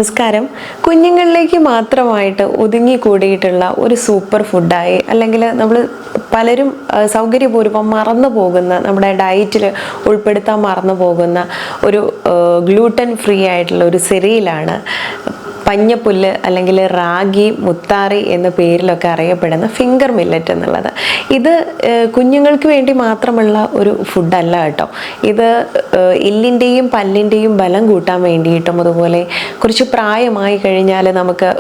നമസ്കാരം. കുഞ്ഞുങ്ങളിലേക്ക് മാത്രമായിട്ട് ഒതുങ്ങിക്കൂടിയിട്ടുള്ള ഒരു സൂപ്പർ ഫുഡായി, അല്ലെങ്കിൽ നമ്മൾ പലരും സൗകര്യപൂർവ്വം മറന്നു പോകുന്ന, നമ്മുടെ ഡയറ്റിൽ ഉൾപ്പെടുത്താൻ മറന്നു പോകുന്ന ഒരു ഗ്ലൂട്ടൻ ഫ്രീ ആയിട്ടുള്ള ഒരു സെറിയലാണ് പഞ്ഞപ്പുല്ല്, അല്ലെങ്കിൽ റാഗി മുത്താറി എന്ന പേരിലൊക്കെ അറിയപ്പെടുന്ന ഫിംഗർ മില്ലറ്റ് എന്നുള്ളത്. ഇത് കുഞ്ഞുങ്ങൾക്ക് വേണ്ടി മാത്രമുള്ള ഒരു ഫുഡല്ല കേട്ടോ. ഇത് എല്ലിൻ്റെയും പല്ലിൻ്റെയും ബലം കൂട്ടാൻ വേണ്ടിയിട്ടും, അതുപോലെ കുറച്ച് പ്രായമായി കഴിഞ്ഞാൽ നമുക്ക്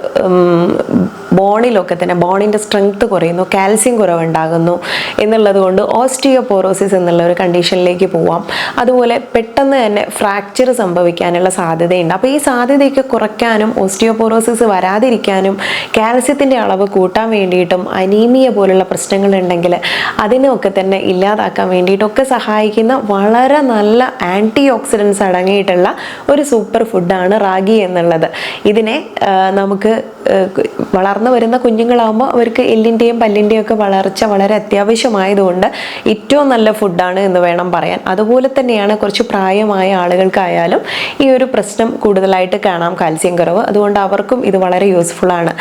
ബോണിലൊക്കെ തന്നെ ബോണിൻ്റെ സ്ട്രെങ്ത് കുറയുന്നു, കാൽസ്യം കുറവുണ്ടാകുന്നു എന്നുള്ളത് കൊണ്ട് ഓസ്റ്റിയോപോറോസിസ് എന്നുള്ള ഒരു കണ്ടീഷനിലേക്ക് പോവാം. അതുപോലെ പെട്ടെന്ന് തന്നെ ഫ്രാക്ചർ സംഭവിക്കാനുള്ള സാധ്യതയുണ്ട്. അപ്പോൾ ഈ സാധ്യതയൊക്കെ കുറയ്ക്കാനും ഓസ്റ്റിയോപോറോസിസ് വരാതിരിക്കാനും കാൽസ്യത്തിൻ്റെ അളവ് കൂട്ടാൻ വേണ്ടിയിട്ടും അനീമിയ പോലുള്ള പ്രശ്നങ്ങളുണ്ടെങ്കിൽ അതിനൊക്കെ തന്നെ ഇല്ലാതാക്കാൻ വേണ്ടിയിട്ടൊക്കെ സഹായിക്കുന്ന വളരെ നല്ല ആൻറ്റി ഓക്സിഡൻസ് അടങ്ങിയിട്ടുള്ള ഒരു സൂപ്പർ ഫുഡാണ് റാഗി എന്നുള്ളത്. ഇതിനെ നമുക്ക് വളർന്നു വരുന്ന കുഞ്ഞുങ്ങളാകുമ്പോൾ അവർക്ക് എല്ലിൻ്റെയും പല്ലിൻ്റെയും ഒക്കെ വളർച്ച വളരെ അത്യാവശ്യമായതുകൊണ്ട് ഏറ്റവും നല്ല ഫുഡാണ് എന്ന് വേണം പറയാൻ. അതുപോലെ തന്നെയാണ് കുറച്ച് പ്രായമായ ആളുകൾക്കായാലും ഈ ഒരു പ്രശ്നം കൂടുതലായിട്ട് കാണാം, കാൽസ്യം കുറവ്. അതുകൊണ്ട് അവർക്കും ഇത് വളരെ യൂസ്ഫുൾ ആണ്.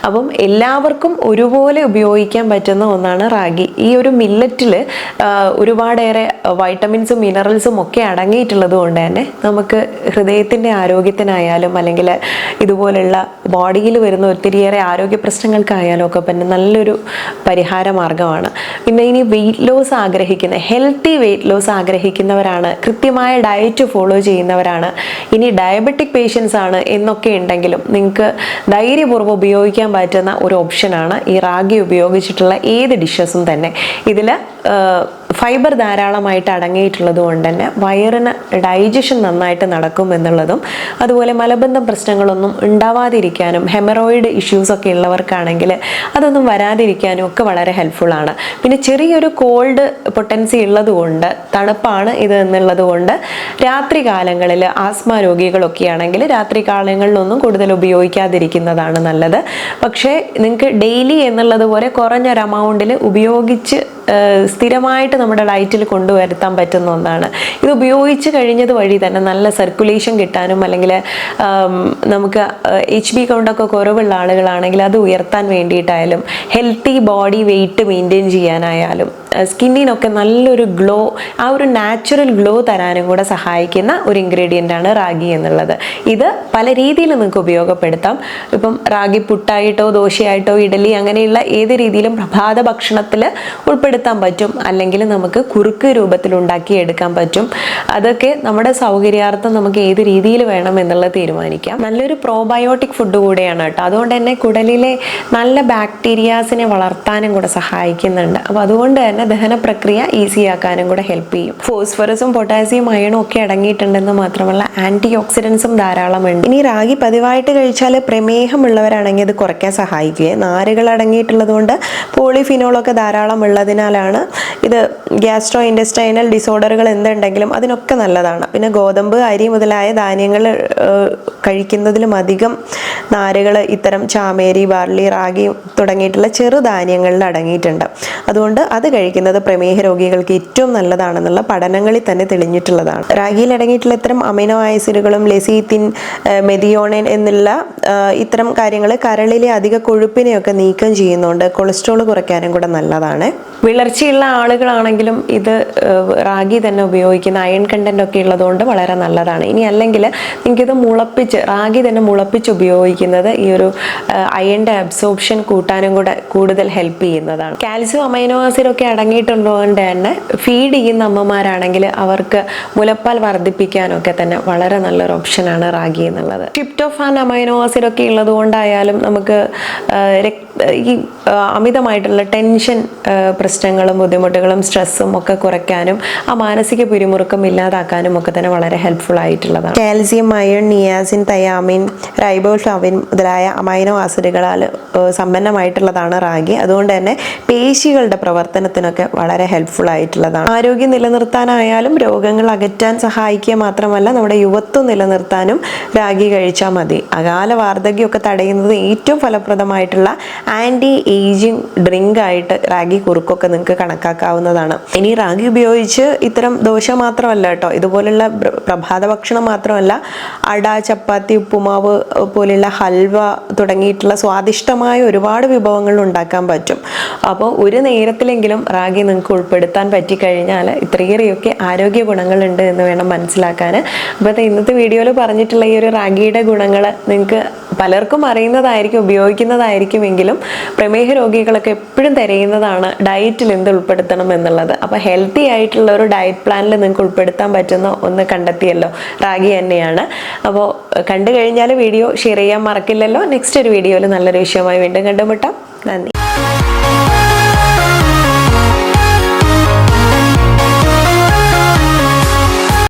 അപ്പം എല്ലാവർക്കും ഒരുപോലെ ഉപയോഗിക്കാൻ പറ്റുന്ന ഒന്നാണ് റാഗി. ഈ ഒരു മില്ലറ്റിൽ ഒരുപാടേറെ വൈറ്റമിൻസും മിനറൽസും ഒക്കെ അടങ്ങിയിട്ടുള്ളത് കൊണ്ട് തന്നെ നമുക്ക് ഹൃദയത്തിൻ്റെ ആരോഗ്യത്തിനായാലും, അല്ലെങ്കിൽ ഇതുപോലുള്ള ബോഡിയിൽ വരുന്ന ഒത്തിരിയേറെ ആരോഗ്യ പ്രശ്നങ്ങൾക്കായാലും ഒക്കെ പിന്നെ നല്ലൊരു പരിഹാര മാർഗമാണ്. പിന്നെ ഇനി വെയിറ്റ് ലോസ് ആഗ്രഹിക്കുന്ന, ഹെൽത്തി വെയിറ്റ് ലോസ് ആഗ്രഹിക്കുന്നവരാണ്, കൃത്യമായ ഡയറ്റ് ഫോളോ ചെയ്യുന്നവരാണ്, ഇനി ഡയബറ്റിക് പേഷ്യൻസ് ആണ് എന്നൊക്കെ ഉണ്ടെങ്കിലും നിങ്ങൾക്ക് ധൈര്യപൂർവ്വം ഉപയോഗിക്കാൻ പറ്റുന്ന ഒരു ഓപ്ഷനാണ് ഈ റാഗി ഉപയോഗിച്ചിട്ടുള്ള ഏത് ഡിഷസും തന്നെ. ഇതിൽ ഫൈബർ ധാരാളമായിട്ട് അടങ്ങിയിട്ടുള്ളത് കൊണ്ട് തന്നെ വയറിന് ഡൈജഷൻ നന്നായിട്ട് നടക്കും എന്നുള്ളതും, അതുപോലെ മലബന്ധം പ്രശ്നങ്ങളൊന്നും ഉണ്ടാവാതിരിക്കാനും, ഹെമറോയിഡ് ഇഷ്യൂസൊക്കെ ഉള്ളവർക്കാണെങ്കിൽ അതൊന്നും വരാതിരിക്കാനും ഒക്കെ വളരെ ഹെൽപ്ഫുള്ളാണ്. പിന്നെ ചെറിയൊരു കോൾഡ് പൊട്ടൻസി ഉള്ളത് കൊണ്ട്, തണുപ്പാണ് ഇത് എന്നുള്ളത് കൊണ്ട് രാത്രി കാലങ്ങളിൽ ആസ്മ രോഗികളൊക്കെ ആണെങ്കിൽ രാത്രി കാലങ്ങളിലൊന്നും കൂടുതൽ ഉപയോഗിക്കാതിരിക്കുന്നതാണ് നല്ലത്. പക്ഷേ നിങ്ങൾക്ക് ഡെയിലി എന്നുള്ളത് പോലെ കുറഞ്ഞൊരു എമൗണ്ടിൽ ഉപയോഗിച്ച് സ്ഥിരമായിട്ട് നമ്മുടെ ഡയറ്റിൽ കൊണ്ടുവരുത്താൻ പറ്റുന്ന ഒന്നാണ്. ഇത് ഉപയോഗിച്ച് കഴിഞ്ഞത് വഴി തന്നെ നല്ല സർക്കുലേഷൻ കിട്ടാനും, അല്ലെങ്കിൽ നമുക്ക് HB കൗണ്ടൊക്കെ കുറവുള്ള ആളുകളാണെങ്കിൽ അത് ഉയർത്താൻ വേണ്ടിയിട്ടായാലും, ഹെൽത്തി ബോഡി വെയിറ്റ് മെയിൻറ്റെയിൻ ചെയ്യാനായാലും, സ്കിന്നിനൊക്കെ നല്ലൊരു ഗ്ലോ, ആ ഒരു നാച്ചുറൽ ഗ്ലോ തരാനും കൂടെ സഹായിക്കുന്ന ഒരു ഇൻഗ്രീഡിയൻ്റ് ആണ് റാഗി എന്നുള്ളത്. ഇത് പല രീതിയിൽ നിങ്ങൾക്ക് ഉപയോഗപ്പെടുത്താം. ഇപ്പം റാഗി പുട്ടായിട്ടോ ദോശയായിട്ടോ ഇഡലി അങ്ങനെയുള്ള ഏത് രീതിയിലും പ്രഭാത ഭക്ഷണത്തിൽ ഉൾപ്പെടുത്താൻ പറ്റും, അല്ലെങ്കിൽ നമുക്ക് കുറുക്ക് രൂപത്തിൽ ഉണ്ടാക്കി എടുക്കാൻ പറ്റും. അതൊക്കെ നമ്മുടെ സൗകര്യാർത്ഥം നമുക്ക് ഏത് രീതിയിൽ വേണം എന്നുള്ളത് തീരുമാനിക്കാം. നല്ലൊരു പ്രോബയോട്ടിക് ഫുഡ് കൂടെയാണ് കേട്ടോ. അതുകൊണ്ട് തന്നെ കുടലിലെ നല്ല ബാക്ടീരിയാസിനെ വളർത്താനും കൂടെ സഹായിക്കുന്നുണ്ട്. അപ്പോൾ അതുകൊണ്ട് തന്നെ ദഹന പ്രക്രിയ ഈസി ആക്കാനും കൂടെ ഹെൽപ്പ് ചെയ്യും. ഫോസ്ഫറസും പൊട്ടാസ്യം അയണും ഒക്കെ അടങ്ങിയിട്ടുണ്ടെന്ന് മാത്രമല്ല ആൻറ്റി ഓക്സിഡൻസും ധാരാളമുണ്ട്. ഇനി റാഗി പതിവായിട്ട് കഴിച്ചാൽ പ്രമേഹമുള്ളവരാണെങ്കിൽ അത് കുറയ്ക്കാൻ സഹായിക്കുകയും, നാരുകൾ അടങ്ങിയിട്ടുള്ളത് കൊണ്ട് പോളിഫിനോളൊക്കെ ധാരാളം ഉള്ളതിനാലാണ് ഇത് ഗ്യാസ്ട്രോ ഇൻറ്റസ്റ്റൈനൽ ഡിസോർഡറുകൾ എന്തുണ്ടെങ്കിലും അതിനൊക്കെ നല്ലതാണ്. പിന്നെ ഗോതമ്പ്, അരി മുതലായ ധാന്യങ്ങൾ കഴിക്കുന്നതിലും അധികം നാരുകൾ ഇത്തരം ചാമേരി, ബാർലി, റാഗി തുടങ്ങിയിട്ടുള്ള ചെറുധാന്യങ്ങളിൽ അടങ്ങിയിട്ടുണ്ട്. അതുകൊണ്ട് അത് കഴിക്കുന്നത് പ്രമേഹ രോഗികൾക്ക് ഏറ്റവും നല്ലതാണെന്നുള്ള പഠനങ്ങളിൽ തന്നെ തെളിഞ്ഞിട്ടുള്ളതാണ്. റാഗിയിൽ അടങ്ങിയിട്ടുള്ള ഇത്തരം അമിനോ ആസിഡുകളും ലെസീത്തിൻ, മെഥിയോണിൻ എന്നുള്ള ഇത്തരം കാര്യങ്ങൾ കരളിലെ അധിക കൊഴുപ്പിനെയൊക്കെ നീക്കം ചെയ്യുന്നുണ്ട്. കൊളസ്ട്രോൾ കുറയ്ക്കാനും കൂടെ നല്ലതാണ്. വിളർച്ചയുള്ള ആളുകളാണെങ്കിലും ഇത് റാഗി തന്നെ ഉപയോഗിക്കുന്ന അയൺ കണ്ടന്റ് ഒക്കെ ഉള്ളതുകൊണ്ട് വളരെ നല്ലതാണ്. ഇനി അല്ലെങ്കിൽ നിങ്ങൾക്കിത് മുളപ്പിച്ച്, റാഗി തന്നെ മുളപ്പിച്ച് ഉപയോഗിക്കുന്നത് ഈ ഒരു അയണിൻ്റെ അബ്സോർപ്ഷൻ കൂട്ടാനും കൂടെ കൂടുതൽ ഹെൽപ്പ് ചെയ്യുന്നതാണ്. കാൽസ്യം, അമൈനോ ആസിഡ് ഒക്കെ അടങ്ങിയിട്ടുള്ളതുകൊണ്ട് തന്നെ ഫീഡ് ചെയ്യുന്ന അമ്മമാരാണെങ്കിൽ അവർക്ക് മുലപ്പാൽ വർദ്ധിപ്പിക്കാനൊക്കെ തന്നെ വളരെ നല്ലൊരു ഓപ്ഷനാണ് റാഗി എന്നുള്ളത്. ട്രിപ്റ്റോഫാൻ, അമൈനോ ആസിഡ് ഒക്കെ ഉള്ളത് കൊണ്ടായാലും നമുക്ക് ഈ അമിതമായിട്ടുള്ള ടെൻഷൻ പ്രശ്നങ്ങളും ബുദ്ധിമുട്ടുകളും സ്ട്രെസ്സും ഒക്കെ കുറയ്ക്കാനും ആ മാനസിക പിരിമുറുക്കം ഇല്ലാതാക്കാനും ഒക്കെ തന്നെ വളരെ ഹെൽപ്ഫുൾ ആയിട്ടുള്ളതാണ്. Calcium, iron, niacin, thiamine, riboflavin മുതലായ അമൈനോ ആസിഡുകളാൽ സമ്പന്നമായിട്ടുള്ളതാണ് റാഗി. അതുകൊണ്ട് തന്നെ പേശികളുടെ പ്രവർത്തനത്തിനൊക്കെ വളരെ ഹെൽപ്ഫുൾ ആയിട്ടുള്ളതാണ്. ആരോഗ്യം നിലനിർത്താനായാലും രോഗങ്ങൾ അകറ്റാൻ സഹായിക്കുക മാത്രമല്ല നമ്മുടെ യുവത്വം നിലനിർത്താനും റാഗി കഴിച്ചാൽ മതി. അകാല വാർദ്ധക്യമൊക്കെ തടയുന്നത് ഏറ്റവും ഫലപ്രദമായിട്ടുള്ള ആൻറ്റി ഏജിങ് ഡ്രിങ്ക് ആയിട്ട് റാഗി കുറുക്കൊക്കെ നിങ്ങൾക്ക് കണക്കാക്കാവുന്നതാണ്. ഇനി റാഗി ഉപയോഗിച്ച് ഇത്തരം ദോശ മാത്രമല്ല കേട്ടോ, ഇതുപോലുള്ള പ്രഭാത ഭക്ഷണം മാത്രമല്ല, അട, ചപ്പാത്തി, ഉപ്പുമാവ് പോലെയുള്ള ഹൽവ തുടങ്ങിയിട്ടുള്ള സ്വാദിഷ്ടമായ ഒരുപാട് വിഭവങ്ങൾ ഉണ്ടാക്കാൻ പറ്റും. അപ്പോൾ ഒരു നേരത്തിലെങ്കിലും റാഗി നിങ്ങൾക്ക് ഉൾപ്പെടുത്താൻ പറ്റിക്കഴിഞ്ഞാൽ ഇത്രയേറെയൊക്കെ ആരോഗ്യ ഗുണങ്ങളുണ്ട് എന്ന് വേണം മനസ്സിലാക്കാൻ. അപ്പോൾ ഇന്നത്തെ വീഡിയോയിൽ പറഞ്ഞിട്ടുള്ള ഈ ഒരു റാഗിയുടെ ഗുണങ്ങൾ നിങ്ങൾക്ക് പലർക്കും അറിയുന്നതായിരിക്കും, ഉപയോഗിക്കുന്നതായിരിക്കുമെങ്കിലും പ്രമേഹ രോഗികളൊക്കെ എപ്പോഴും തിരയുന്നതാണ് ഡയറ്റിൽ എന്ത് ഉൾപ്പെടുത്തണം എന്നുള്ളത്. അപ്പോൾ ഹെൽത്തി ആയിട്ടുള്ള ഒരു ഡയറ്റ് പ്ലാനിൽ നിങ്ങൾക്ക് ഉൾപ്പെടുത്താൻ പറ്റുന്ന ഒന്ന് കണ്ടെത്തിയല്ലോ, റാഗി തന്നെയാണ്. അപ്പോൾ കണ്ടു കഴിഞ്ഞാൽ വീഡിയോ ഷെയർ ചെയ്യാൻ മറക്കില്ലല്ലോ. നെക്സ്റ്റ് ഒരു വീഡിയോയിൽ നല്ലൊരു വിഷയമായി വീണ്ടും കണ്ടുമുട്ടാം. നന്ദി.